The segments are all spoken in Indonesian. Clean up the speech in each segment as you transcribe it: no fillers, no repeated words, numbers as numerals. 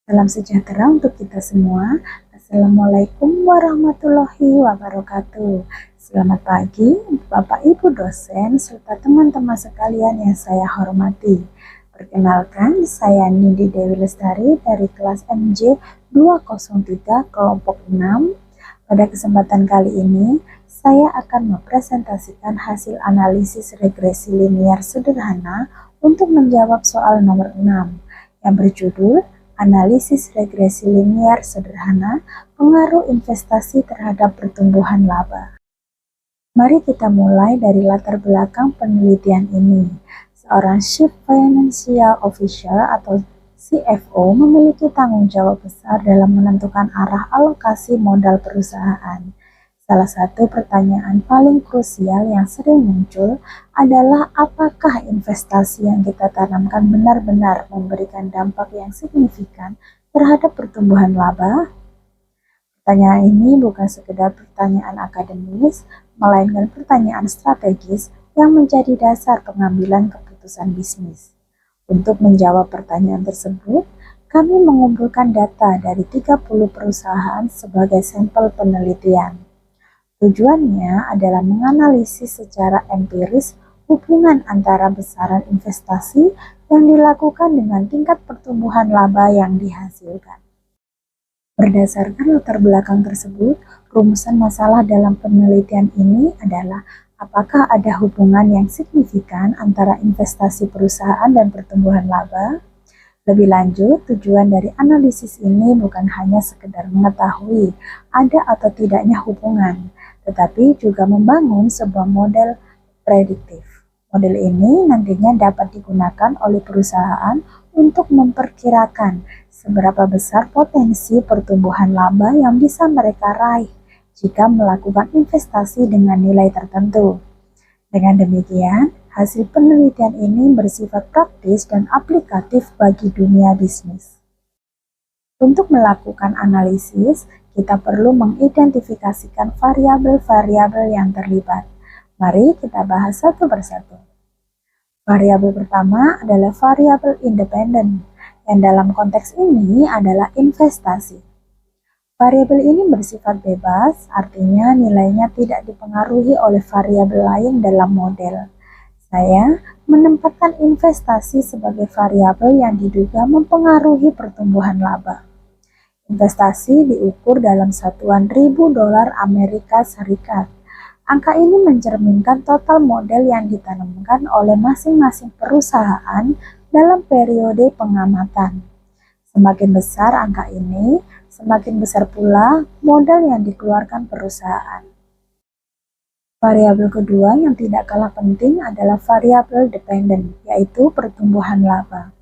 Salam sejahtera untuk kita semua. Assalamualaikum warahmatullahi wabarakatuh. Selamat pagi, Bapak Ibu dosen, serta teman-teman sekalian yang saya hormati. Perkenalkan, saya Nindi Dewi Lestari dari kelas MJ 203 kelompok 6. Pada kesempatan kali ini, saya akan mempresentasikan hasil analisis regresi linear sederhana untuk menjawab soal nomor 6 yang berjudul Analisis regresi linear sederhana, pengaruh investasi terhadap pertumbuhan laba. Mari kita mulai dari latar belakang penelitian ini. Seorang Chief Financial Officer atau CFO memiliki tanggung jawab besar dalam menentukan arah alokasi modal perusahaan. Salah satu pertanyaan paling krusial yang sering muncul adalah apakah investasi yang kita tanamkan benar-benar memberikan dampak yang signifikan terhadap pertumbuhan laba? Pertanyaan ini bukan sekedar pertanyaan akademis, melainkan pertanyaan strategis yang menjadi dasar pengambilan keputusan bisnis. Untuk menjawab pertanyaan tersebut, kami mengumpulkan data dari 30 perusahaan sebagai sampel penelitian. Tujuannya adalah menganalisis secara empiris hubungan antara besaran investasi yang dilakukan dengan tingkat pertumbuhan laba yang dihasilkan. Berdasarkan latar belakang tersebut, rumusan masalah dalam penelitian ini adalah apakah ada hubungan yang signifikan antara investasi perusahaan dan pertumbuhan laba? Lebih lanjut, tujuan dari analisis ini bukan hanya sekedar mengetahui ada atau tidaknya hubungan, tetapi juga membangun sebuah model prediktif. Model ini nantinya dapat digunakan oleh perusahaan untuk memperkirakan seberapa besar potensi pertumbuhan laba yang bisa mereka raih jika melakukan investasi dengan nilai tertentu. Dengan demikian, hasil penelitian ini bersifat praktis dan aplikatif bagi dunia bisnis. Untuk melakukan analisis, kita perlu mengidentifikasikan variabel-variabel yang terlibat. Mari kita bahas satu persatu. Variabel pertama adalah variabel independen, yang dalam konteks ini adalah investasi. Variabel ini bersifat bebas, artinya nilainya tidak dipengaruhi oleh variabel lain dalam model. Saya menempatkan investasi sebagai variabel yang diduga mempengaruhi pertumbuhan laba. Investasi diukur dalam satuan ribu dolar Amerika Serikat. Angka ini mencerminkan total model yang ditanamkan oleh masing-masing perusahaan dalam periode pengamatan. Semakin besar angka ini, semakin besar pula modal yang dikeluarkan perusahaan. Variabel kedua yang tidak kalah penting adalah variabel dependen, yaitu pertumbuhan laba.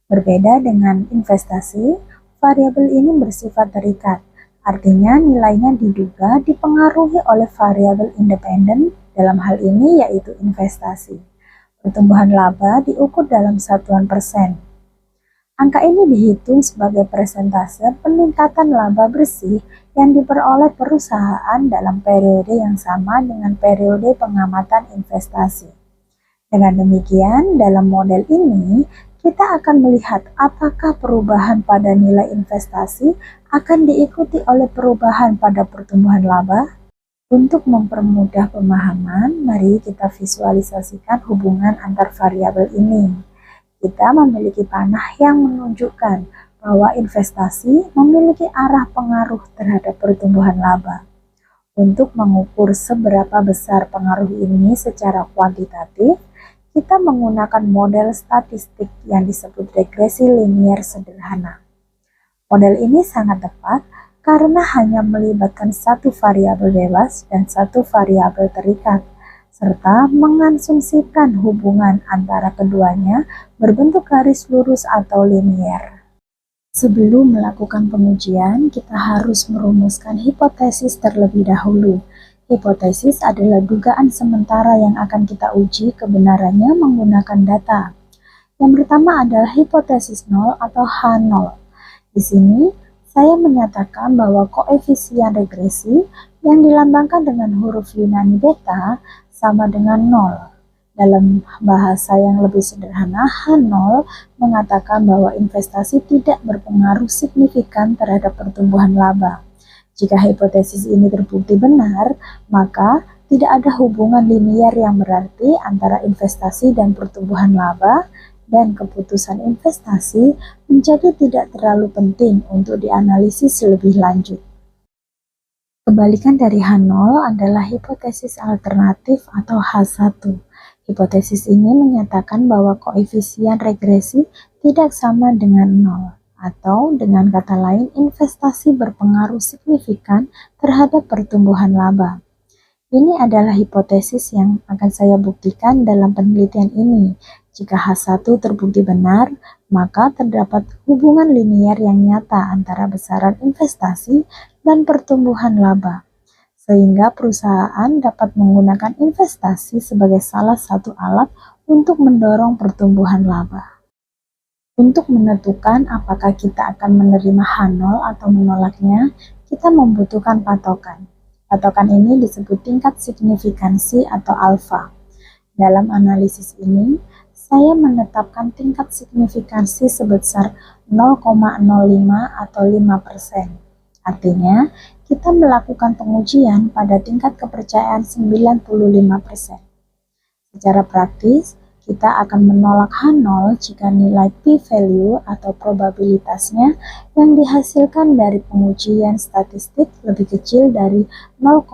Berbeda dengan investasi, variabel ini bersifat terikat, artinya nilainya diduga dipengaruhi oleh variabel independen, dalam hal ini yaitu investasi. Pertumbuhan laba diukur dalam satuan persen. Angka ini dihitung sebagai persentase peningkatan laba bersih yang diperoleh perusahaan dalam periode yang sama dengan periode pengamatan investasi. Dengan demikian, dalam model ini, kita akan melihat apakah perubahan pada nilai investasi akan diikuti oleh perubahan pada pertumbuhan laba. Untuk mempermudah pemahaman, mari kita visualisasikan hubungan antar variabel ini. Kita memiliki panah yang menunjukkan bahwa investasi memiliki arah pengaruh terhadap pertumbuhan laba. Untuk mengukur seberapa besar pengaruh ini secara kuantitatif, kita menggunakan model statistik yang disebut regresi linear sederhana. Model ini sangat tepat karena hanya melibatkan satu variabel bebas dan satu variabel terikat, serta mengasumsikan hubungan antara keduanya berbentuk garis lurus atau linier. Sebelum melakukan pengujian, kita harus merumuskan hipotesis terlebih dahulu. Hipotesis adalah dugaan sementara yang akan kita uji kebenarannya menggunakan data. Yang pertama adalah hipotesis nol atau H0. Di sini, saya menyatakan bahwa koefisien regresi yang dilambangkan dengan huruf Yunani beta sama dengan 0. Dalam bahasa yang lebih sederhana, H0 mengatakan bahwa investasi tidak berpengaruh signifikan terhadap pertumbuhan laba. Jika hipotesis ini terbukti benar, maka tidak ada hubungan linier yang berarti antara investasi dan pertumbuhan laba, dan keputusan investasi menjadi tidak terlalu penting untuk dianalisis lebih lanjut. Kebalikan dari H0 adalah hipotesis alternatif atau H1. Hipotesis ini menyatakan bahwa koefisien regresi tidak sama dengan 0, atau dengan kata lain investasi berpengaruh signifikan terhadap pertumbuhan laba. Ini adalah hipotesis yang akan saya buktikan dalam penelitian ini. Jika H1 terbukti benar, maka terdapat hubungan linier yang nyata antara besaran investasi dan pertumbuhan laba, sehingga perusahaan dapat menggunakan investasi sebagai salah satu alat untuk mendorong pertumbuhan laba. Untuk menentukan apakah kita akan menerima H0 atau menolaknya, kita membutuhkan patokan. Patokan ini disebut tingkat signifikansi atau alfa. Dalam analisis ini, saya menetapkan tingkat signifikansi sebesar 0,05 atau 5%. Artinya, kita melakukan pengujian pada tingkat kepercayaan 95%. Secara praktis, kita akan menolak H0 jika nilai p-value atau probabilitasnya yang dihasilkan dari pengujian statistik lebih kecil dari 0,05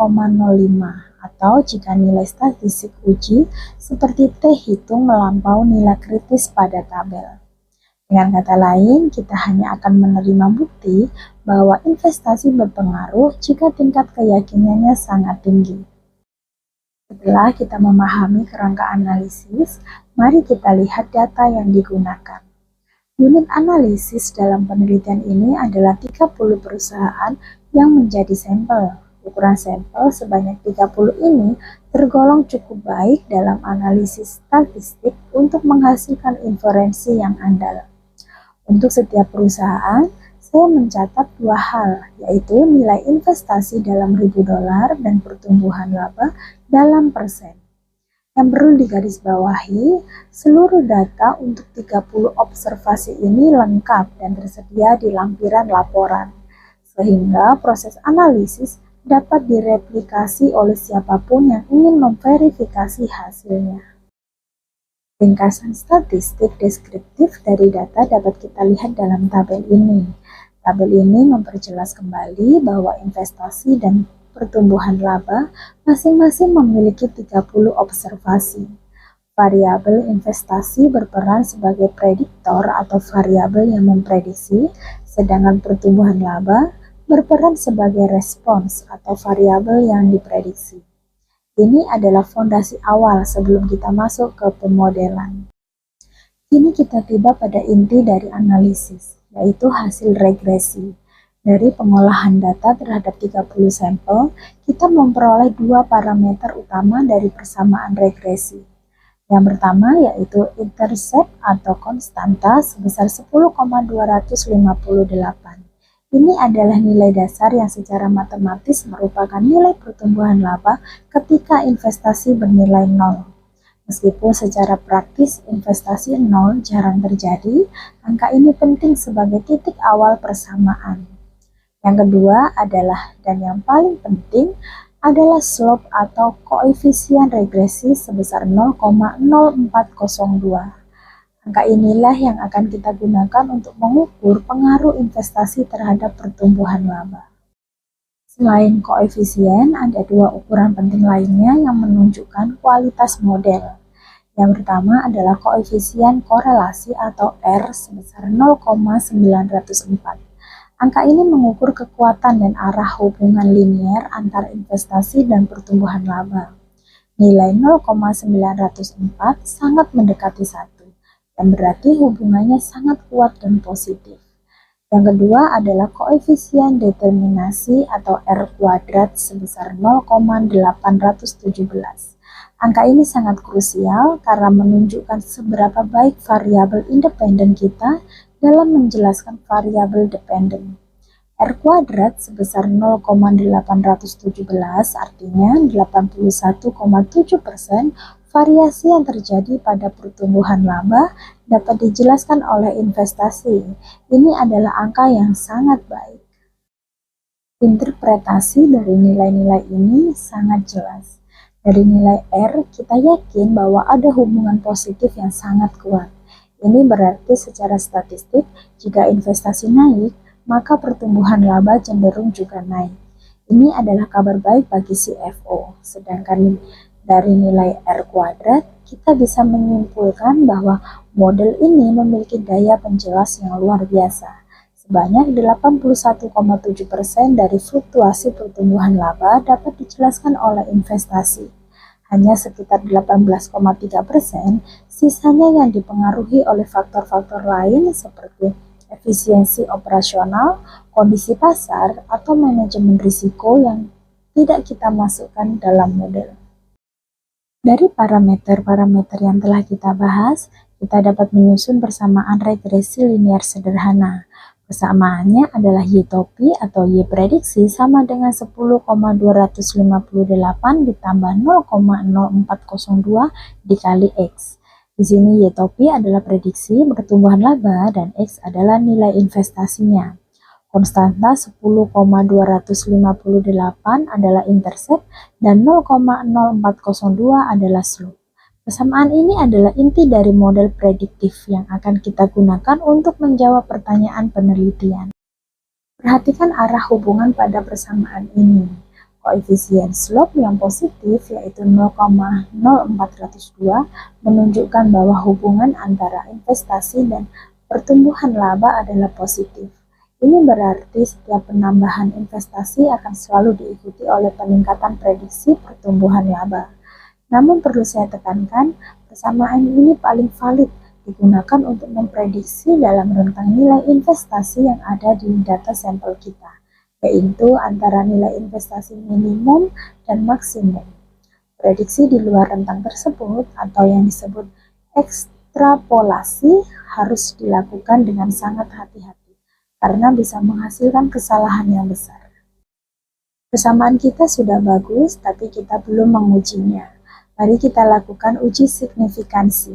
atau jika nilai statistik uji seperti T hitung melampaui nilai kritis pada tabel. Dengan kata lain, kita hanya akan menerima bukti bahwa investasi berpengaruh jika tingkat keyakinannya sangat tinggi. Setelah kita memahami kerangka analisis, mari kita lihat data yang digunakan. Unit analisis dalam penelitian ini adalah 30 perusahaan yang menjadi sampel. Ukuran sampel sebanyak 30 ini tergolong cukup baik dalam analisis statistik untuk menghasilkan inferensi yang andal. Untuk setiap perusahaan, saya mencatat dua hal, yaitu nilai investasi dalam $1.000 dan pertumbuhan laba dalam persen. Yang perlu digarisbawahi, seluruh data untuk 30 observasi ini lengkap dan tersedia di lampiran laporan, sehingga proses analisis dapat direplikasi oleh siapapun yang ingin memverifikasi hasilnya. Ringkasan statistik deskriptif dari data dapat kita lihat dalam tabel ini. Tabel ini memperjelas kembali bahwa investasi dan pertumbuhan laba masing-masing memiliki 30 observasi. Variabel investasi berperan sebagai prediktor atau variabel yang memprediksi, sedangkan pertumbuhan laba berperan sebagai respons atau variabel yang diprediksi. Ini adalah fondasi awal sebelum kita masuk ke pemodelan. Kini kita tiba pada inti dari analisis, yaitu hasil regresi. Dari pengolahan data terhadap 30 sampel, kita memperoleh dua parameter utama dari persamaan regresi. Yang pertama yaitu intercept atau konstanta sebesar 10,258. Ini adalah nilai dasar yang secara matematis merupakan nilai pertumbuhan laba ketika investasi bernilai 0. Meskipun secara praktis investasi 0 jarang terjadi, angka ini penting sebagai titik awal persamaan. Yang kedua adalah, dan yang paling penting, adalah slope atau koefisien regresi sebesar 0,0402. Angka inilah yang akan kita gunakan untuk mengukur pengaruh investasi terhadap pertumbuhan laba. Selain koefisien, ada dua ukuran penting lainnya yang menunjukkan kualitas model. Yang pertama adalah koefisien korelasi atau R sebesar 0,904. Angka ini mengukur kekuatan dan arah hubungan linier antara investasi dan pertumbuhan laba. Nilai 0,904 sangat mendekati 1. Dan berarti hubungannya sangat kuat dan positif. Yang kedua adalah koefisien determinasi atau R kuadrat sebesar 0,817. Angka ini sangat krusial karena menunjukkan seberapa baik variabel independen kita dalam menjelaskan variabel dependen. R kuadrat sebesar 0,817 artinya 81,7% Variasi yang terjadi pada pertumbuhan laba dapat dijelaskan oleh investasi. Ini adalah angka yang sangat baik. Interpretasi dari nilai-nilai ini sangat jelas. Dari nilai R, kita yakin bahwa ada hubungan positif yang sangat kuat. Ini berarti secara statistik, jika investasi naik, maka pertumbuhan laba cenderung juga naik. Ini adalah kabar baik bagi CFO. Sedangkan dari nilai R kuadrat, kita bisa menyimpulkan bahwa model ini memiliki daya penjelas yang luar biasa. Sebanyak 81,7% dari fluktuasi pertumbuhan laba dapat dijelaskan oleh investasi. Hanya sekitar 18,3%, sisanya yang dipengaruhi oleh faktor-faktor lain seperti efisiensi operasional, kondisi pasar, atau manajemen risiko yang tidak kita masukkan dalam model. Dari parameter-parameter yang telah kita bahas, kita dapat menyusun persamaan regresi linear sederhana. Persamaannya adalah Y topi atau Y prediksi sama dengan 10,258 ditambah 0,0402 dikali X. Di sini Y topi adalah prediksi pertumbuhan laba dan X adalah nilai investasinya. Konstanta 10,258 adalah intercept dan 0,0402 adalah slope. Persamaan ini adalah inti dari model prediktif yang akan kita gunakan untuk menjawab pertanyaan penelitian. Perhatikan arah hubungan pada persamaan ini. Koefisien slope yang positif yaitu 0,0402 menunjukkan bahwa hubungan antara investasi dan pertumbuhan laba adalah positif. Ini berarti setiap penambahan investasi akan selalu diikuti oleh peningkatan prediksi pertumbuhan laba. Namun perlu saya tekankan, persamaan ini paling valid digunakan untuk memprediksi dalam rentang nilai investasi yang ada di data sampel kita, yaitu antara nilai investasi minimum dan maksimum. Prediksi di luar rentang tersebut atau yang disebut ekstrapolasi harus dilakukan dengan sangat hati-hati, karena bisa menghasilkan kesalahan yang besar. Persamaan kita sudah bagus, tapi kita belum mengujinya. Mari kita lakukan uji signifikansi.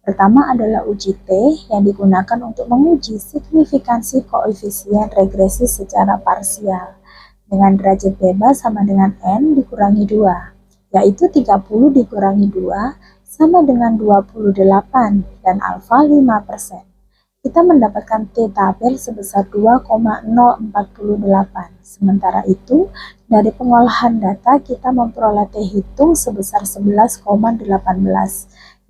Pertama adalah uji T yang digunakan untuk menguji signifikansi koefisien regresi secara parsial. Dengan derajat bebas sama dengan N dikurangi 2, yaitu 30 dikurangi 2 sama dengan 28 dan alfa 5%. Kita mendapatkan T tabel sebesar 2,048. Sementara itu, dari pengolahan data kita memperoleh T hitung sebesar 11,18.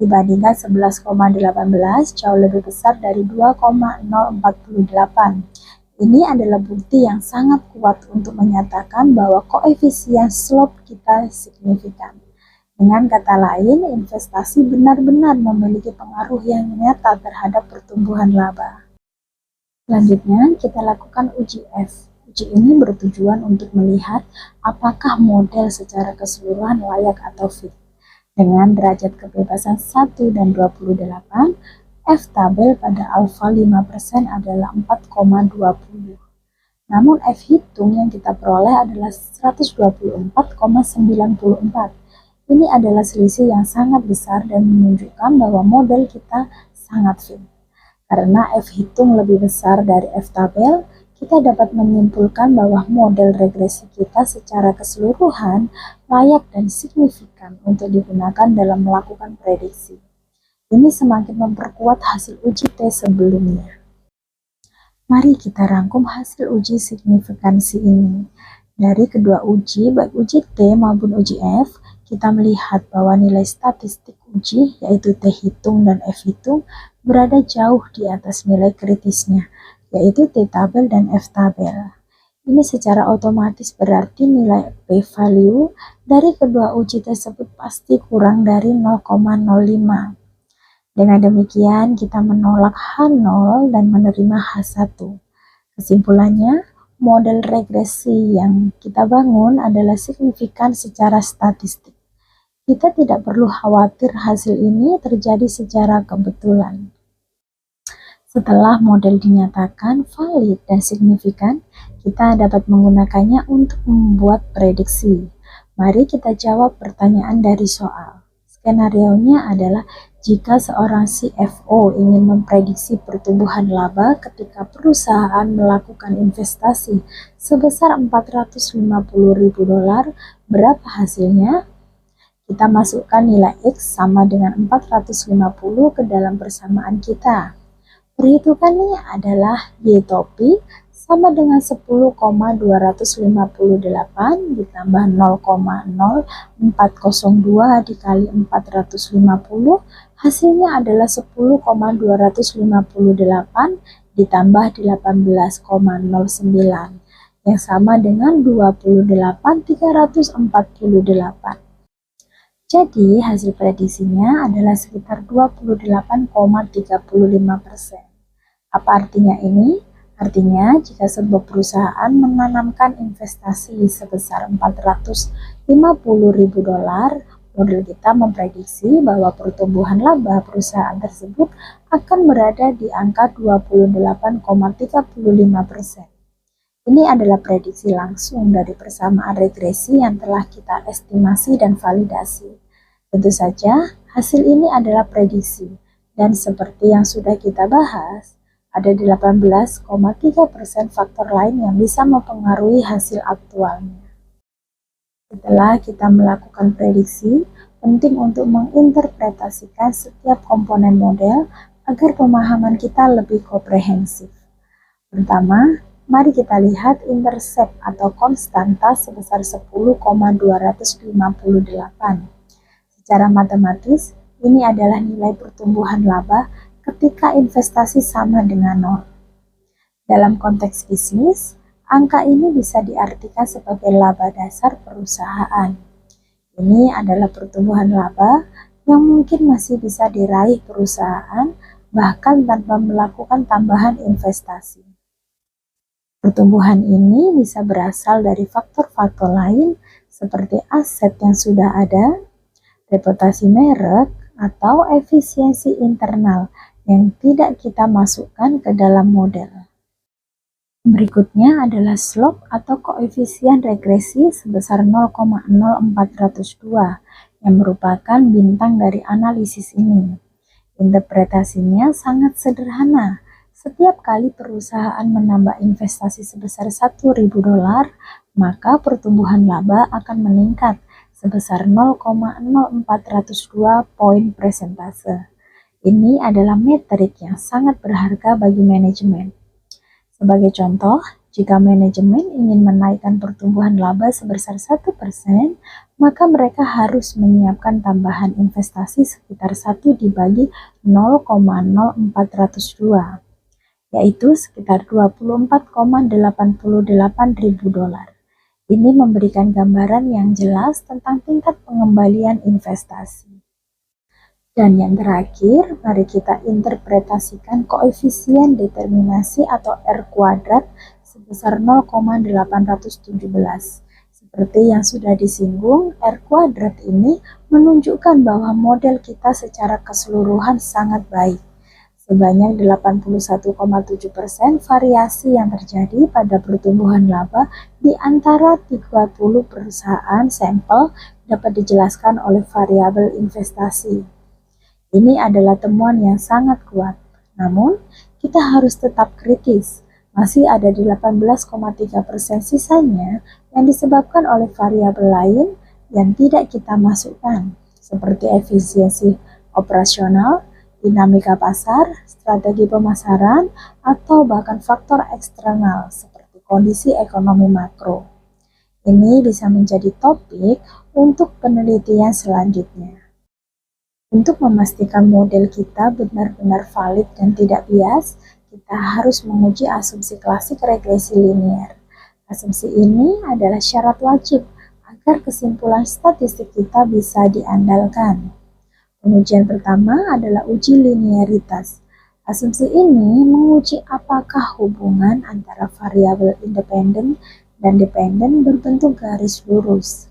Dibandingkan 11,18 jauh lebih besar dari 2,048. Ini adalah bukti yang sangat kuat untuk menyatakan bahwa koefisien slope kita signifikan. Dengan kata lain, investasi benar-benar memiliki pengaruh yang nyata terhadap pertumbuhan laba. Selanjutnya, kita lakukan uji F. Uji ini bertujuan untuk melihat apakah model secara keseluruhan layak atau fit. Dengan derajat kebebasan 1 dan 28, F tabel pada alfa 5% adalah 4,20. Namun F hitung yang kita peroleh adalah 124,94. Ini adalah selisih yang sangat besar dan menunjukkan bahwa model kita sangat fit. Karena F hitung lebih besar dari F tabel, kita dapat menyimpulkan bahwa model regresi kita secara keseluruhan layak dan signifikan untuk digunakan dalam melakukan prediksi. Ini semakin memperkuat hasil uji T sebelumnya. Mari kita rangkum hasil uji signifikansi ini. Dari kedua uji, baik uji T maupun uji F, kita melihat bahwa nilai statistik uji, yaitu T hitung dan F hitung, berada jauh di atas nilai kritisnya, yaitu T tabel dan F tabel. Ini secara otomatis berarti nilai p-value dari kedua uji tersebut pasti kurang dari 0,05. Dengan demikian, kita menolak H0 dan menerima H1. Kesimpulannya, model regresi yang kita bangun adalah signifikan secara statistik. Kita tidak perlu khawatir hasil ini terjadi secara kebetulan. Setelah model dinyatakan valid dan signifikan, kita dapat menggunakannya untuk membuat prediksi. Mari kita jawab pertanyaan dari soal. Skenarionya adalah jika seorang CFO ingin memprediksi pertumbuhan laba ketika perusahaan melakukan investasi sebesar $450.000, berapa hasilnya? Kita masukkan nilai X sama dengan 450 ke dalam persamaan kita. Perhitungannya adalah Y topi sama dengan 10,258 ditambah 0,0402 dikali 450, hasilnya adalah 10,258 ditambah 18,09 yang sama dengan 28.348. Jadi hasil prediksinya adalah sekitar 28,35%. Apa artinya ini? Artinya, jika sebuah perusahaan menanamkan investasi sebesar $450.000, model kita memprediksi bahwa pertumbuhan laba perusahaan tersebut akan berada di angka 28,35%. Ini adalah prediksi langsung dari persamaan regresi yang telah kita estimasi dan validasi. Tentu saja, hasil ini adalah prediksi, dan seperti yang sudah kita bahas, ada 18,3% faktor lain yang bisa mempengaruhi hasil aktualnya. Setelah kita melakukan prediksi, penting untuk menginterpretasikan setiap komponen model agar pemahaman kita lebih komprehensif. Pertama, mari kita lihat intercept atau konstanta sebesar 10,258. Secara matematis, ini adalah nilai pertumbuhan laba ketika investasi sama dengan nol. Dalam konteks bisnis, angka ini bisa diartikan sebagai laba dasar perusahaan. Ini adalah pertumbuhan laba yang mungkin masih bisa diraih perusahaan bahkan tanpa melakukan tambahan investasi. Pertumbuhan ini bisa berasal dari faktor-faktor lain seperti aset yang sudah ada, reputasi merek, atau efisiensi internal yang tidak kita masukkan ke dalam model. Berikutnya adalah slope atau koefisien regresi sebesar 0,0402 yang merupakan bintang dari analisis ini. Interpretasinya sangat sederhana. Setiap kali perusahaan menambah investasi sebesar $1.000, maka pertumbuhan laba akan meningkat sebesar 0,0402 poin persentase. Ini adalah metrik yang sangat berharga bagi manajemen. Sebagai contoh, jika manajemen ingin menaikkan pertumbuhan laba sebesar 1%, maka mereka harus menyiapkan tambahan investasi sekitar 1 dibagi 0,0402, yaitu sekitar $24,88.000. Ini memberikan gambaran yang jelas tentang tingkat pengembalian investasi. Dan yang terakhir, mari kita interpretasikan koefisien determinasi atau R kuadrat sebesar 0,817. Seperti yang sudah disinggung, R kuadrat ini menunjukkan bahwa model kita secara keseluruhan sangat baik. Sebanyak 81,7% variasi yang terjadi pada pertumbuhan laba di antara 30 perusahaan sampel dapat dijelaskan oleh variabel investasi. Ini adalah temuan yang sangat kuat, namun kita harus tetap kritis. Masih ada 18,3% sisanya yang disebabkan oleh variabel lain yang tidak kita masukkan, seperti efisiensi operasional, dinamika pasar, strategi pemasaran, atau bahkan faktor eksternal seperti kondisi ekonomi makro. Ini bisa menjadi topik untuk penelitian selanjutnya. Untuk memastikan model kita benar-benar valid dan tidak bias, kita harus menguji asumsi klasik regresi linier. Asumsi ini adalah syarat wajib agar kesimpulan statistik kita bisa diandalkan. Pengujian pertama adalah uji linearitas. Asumsi ini menguji apakah hubungan antara variabel independen dan dependen berbentuk garis lurus.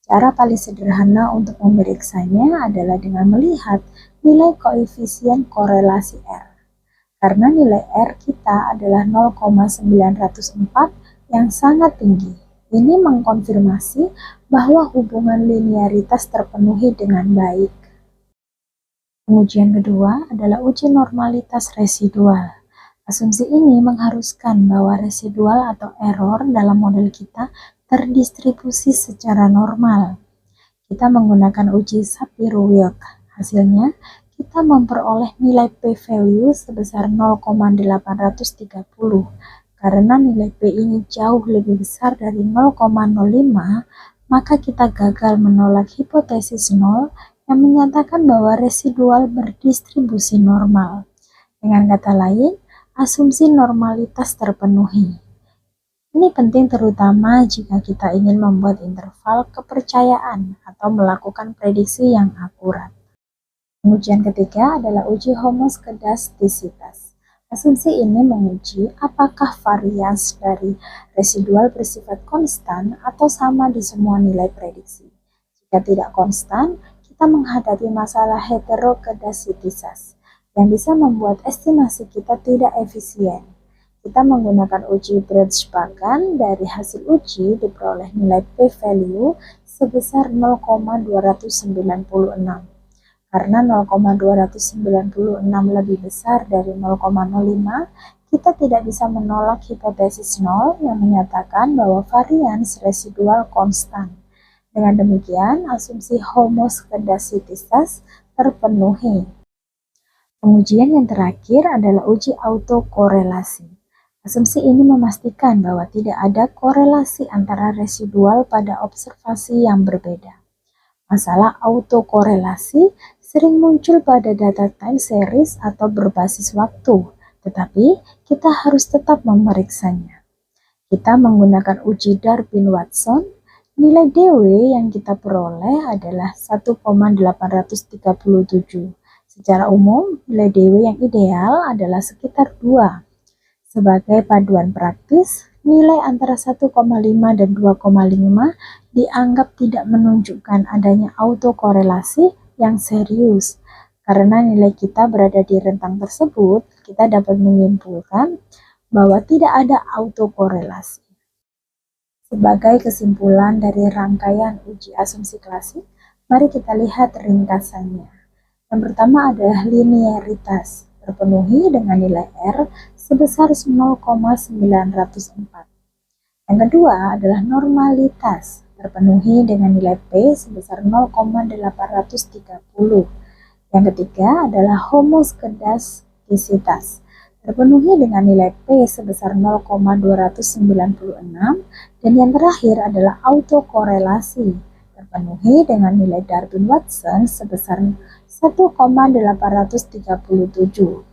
Cara paling sederhana untuk memeriksanya adalah dengan melihat nilai koefisien korelasi R. Karena nilai R kita adalah 0,904 yang sangat tinggi. Ini mengkonfirmasi bahwa hubungan linearitas terpenuhi dengan baik. Pengujian kedua adalah uji normalitas residual. Asumsi ini mengharuskan bahwa residual atau error dalam model kita terdistribusi secara normal. Kita menggunakan uji Shapiro-Wilk. Hasilnya, kita memperoleh nilai p-value sebesar 0,830. Karena nilai p ini jauh lebih besar dari 0,05, maka kita gagal menolak hipotesis nol yang menyatakan bahwa residual berdistribusi normal. Dengan kata lain, asumsi normalitas terpenuhi. Ini penting terutama jika kita ingin membuat interval kepercayaan atau melakukan prediksi yang akurat. Pengujian ketiga adalah uji homoskedastisitas. Asumsi ini menguji apakah varians dari residual bersifat konstan atau sama di semua nilai prediksi. Jika tidak konstan, kita menghadapi masalah heterokedasisitas yang bisa membuat estimasi kita tidak efisien. Kita menggunakan uji Bredesbakan. Dari hasil uji diperoleh nilai p-value sebesar 0,296. Karena 0,296 lebih besar dari 0,05, kita tidak bisa menolak hipotesis nol yang menyatakan bahwa varians residual konstan. Dengan demikian, asumsi homoskedasisitas terpenuhi. Pengujian yang terakhir adalah uji autokorelasi. Asumsi ini memastikan bahwa tidak ada korelasi antara residual pada observasi yang berbeda. Masalah autokorelasi sering muncul pada data time series atau berbasis waktu, tetapi kita harus tetap memeriksanya. Kita menggunakan uji Darwin-Watson. Nilai DW yang kita peroleh adalah 1,837. Secara umum, nilai DW yang ideal adalah sekitar 2. Sebagai paduan praktis, nilai antara 1,5 dan 2,5 dianggap tidak menunjukkan adanya autokorelasi yang serius. Karena nilai kita berada di rentang tersebut, kita dapat menyimpulkan bahwa tidak ada autokorelasi. Sebagai kesimpulan dari rangkaian uji asumsi klasik, mari kita lihat ringkasannya. Yang pertama adalah linearitas, terpenuhi dengan nilai R sebesar 0,904. Yang kedua adalah normalitas, terpenuhi dengan nilai P sebesar 0,830. Yang ketiga adalah homoskedastisitas, terpenuhi dengan nilai P sebesar 0,296, dan yang terakhir adalah autokorelasi, terpenuhi dengan nilai Darwin-Watson sebesar 1,837.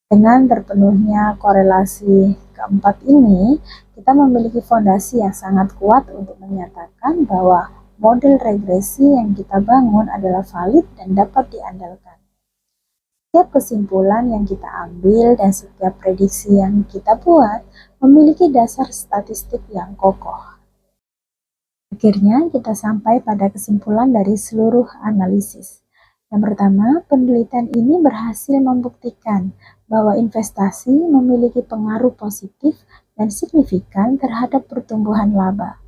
Dengan terpenuhnya korelasi keempat ini, kita memiliki fondasi yang sangat kuat untuk menyatakan bahwa model regresi yang kita bangun adalah valid dan dapat diandalkan. Setiap kesimpulan yang kita ambil dan setiap prediksi yang kita buat memiliki dasar statistik yang kokoh. Akhirnya kita sampai pada kesimpulan dari seluruh analisis. Yang pertama, penelitian ini berhasil membuktikan bahwa investasi memiliki pengaruh positif dan signifikan terhadap pertumbuhan laba.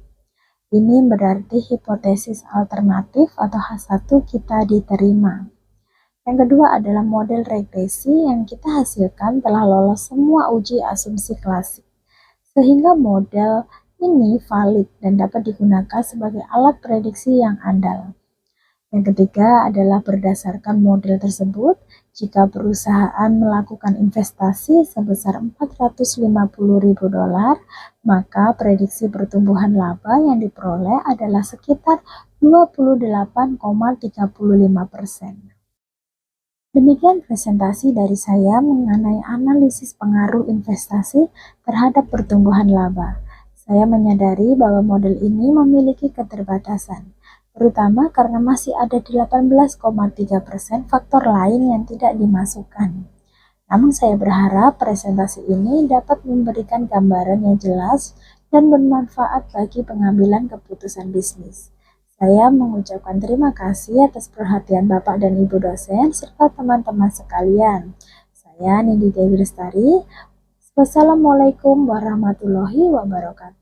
Ini berarti hipotesis alternatif atau H1 kita diterima. Yang kedua adalah model regresi yang kita hasilkan telah lolos semua uji asumsi klasik, sehingga model ini valid dan dapat digunakan sebagai alat prediksi yang andal. Yang ketiga adalah berdasarkan model tersebut, jika perusahaan melakukan investasi sebesar $450.000, maka prediksi pertumbuhan laba yang diperoleh adalah sekitar 28,35%. Demikian presentasi dari saya mengenai analisis pengaruh investasi terhadap pertumbuhan laba. Saya menyadari bahwa model ini memiliki keterbatasan, terutama karena masih ada 18,3% faktor lain yang tidak dimasukkan. Namun saya berharap presentasi ini dapat memberikan gambaran yang jelas dan bermanfaat bagi pengambilan keputusan bisnis. Saya mengucapkan terima kasih atas perhatian Bapak dan Ibu dosen serta teman-teman sekalian. Saya Nindi Dewi Lestari. Wassalamualaikum warahmatullahi wabarakatuh.